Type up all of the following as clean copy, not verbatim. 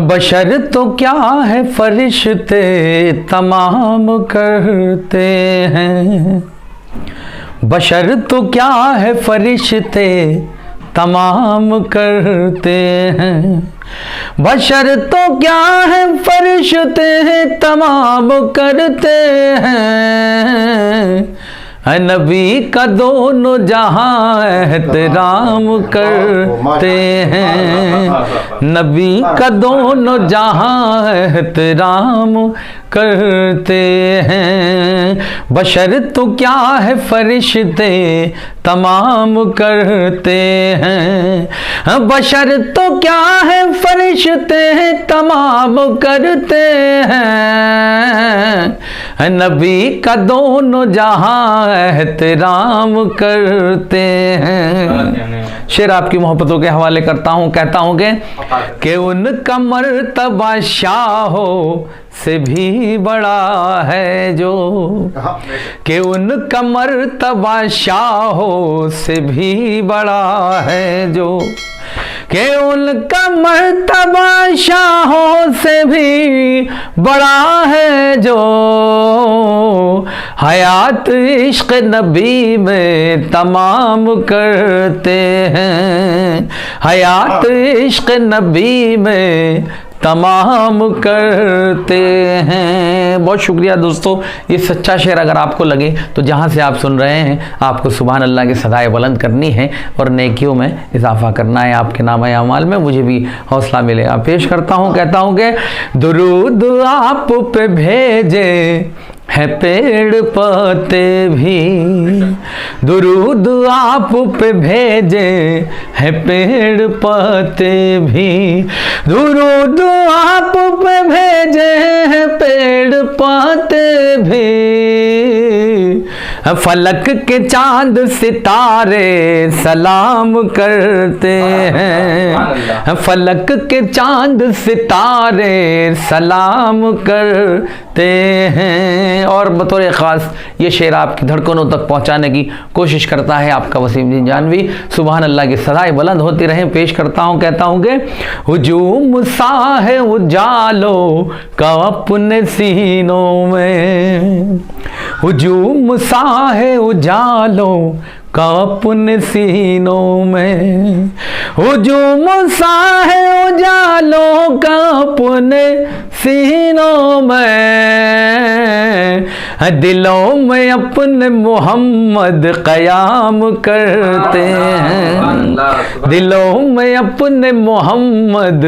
बशर तो क्या है फरिश्ते तमाम करते हैं। बशर तो क्या है फरिश्ते तमाम करते हैं। बशर तो क्या है फरिश्ते तमाम करते हैं। नबी का दोनों जहां एहतराम करते हैं। नबी का दोनों जहां एहतराम करते हैं। बशर तो क्या है फरिश्ते तमाम करते हैं। बशर तो क्या है फरिश्ते तमाम करते हैं। नबी का दोनों जहां एहतराम करते हैं। शेर आपकी मोहब्बतों के हवाले करता हूँ, कहता हूँ कि उनका मर्तबा शाहो से भी बड़ा है जो, कि उनका मर्तबा शाहो से भी बड़ा है जो, कि उनका मर्तबा शाहों से भी बड़ा है जो। हयात इश्क नबी में तमाम करते हैं। हयात इश्क नबी में तमाम करते हैं। बहुत शुक्रिया दोस्तों। ये सच्चा शेर अगर आपको लगे तो जहाँ से आप सुन रहे हैं आपको सुभान अल्लाह की सदाएं बुलंद करनी है और नेकियों में इजाफा करना है। आपके नाम अमाल में मुझे भी हौसला मिले। आप पेश करता हूँ, कहता हूँ कि दुरूद आप पे भेजे है पेड़ पत्ते भी। दुरूद आप पे भेजे है पेड़ पत्ते भी। दुरूद आप पे भेजे हैं पेड़ पत्ते भी। फलक के चांद सितारे सलाम करते हैं। फलक के चांद सितारे सलाम करते हैं। और बतौर ख़ास ये शेर आपकी धड़कनों तक पहुंचाने की कोशिश करता है आपका वसीम जानवी। सुभान अल्लाह की सदाएं बुलंद होती रहें। पेश करता हूँ, कहता हूँ कि हुजूम सा है उजालों का अपने सीनों में। हुजूम सा है उजालों का अपने सीनों में। हुजूम सा है उजालों का अपने सीनों में। दिलों में अपने मोहम्मद क़याम करते हैं। दिलों में अपने मोहम्मद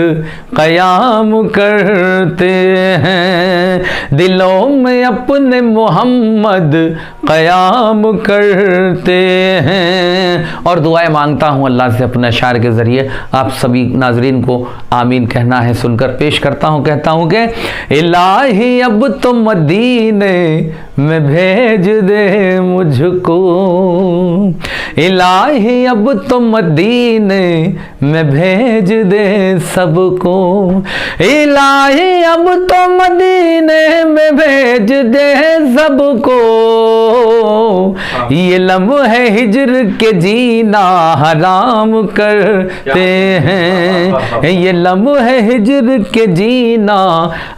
क़याम करते हैं। दिलों में अपने मोहम्मद क़याम करते हैं। और दुआएं मांगता हूँ अल्लाह से अपने अशार के ज़रिए आप सभी नाजरीन को आमीन कहना है। सुनकर पेश करता हूँ, कहता हूँ कि इलाही अब तो मदीने में भेज दे मुझको। इलाही अब तो मदीने में भेज दे सबको। इलाही अब तो मदीने में भेज दे सबको। ये लम्हे हिज्र के जीना हराम करते हैं। ये लम्हे हिज्र के जीना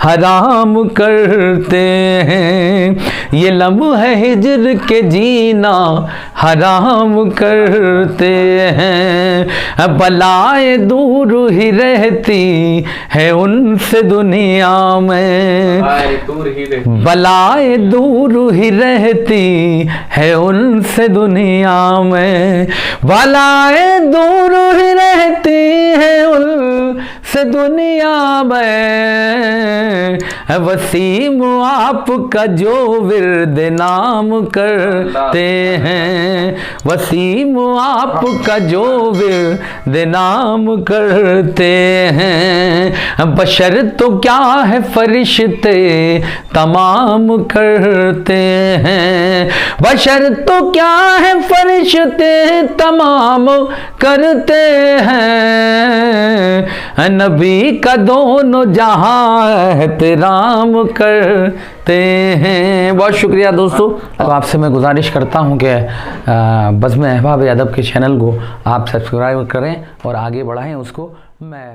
हराम करते हैं। ये लम्हे हिज्र के जीना हराम करते हैं। बलाएं दूर ही रहती है उनसे दुनिया में। बलाएं दूर ही रहती है उनसे दुनिया में। बलाएं दूर ही रहती है उनसे दुनिया में। वसीम आपका जो विर्द नाम करते हैं। वसीम आपका जो विर्द नाम करते हैं। बशर तो क्या है फरिश्ते तमाम करते हैं। बशर तो क्या है फरिश्ते तमाम करते हैं। नबी का दोनों जहां एहतराम करते हैं। बहुत शुक्रिया दोस्तों। अब आपसे मैं गुजारिश करता हूं कि बज़्म अहबाब अदब के चैनल को आप सब्सक्राइब करें और आगे बढ़ाएं उसको। मैं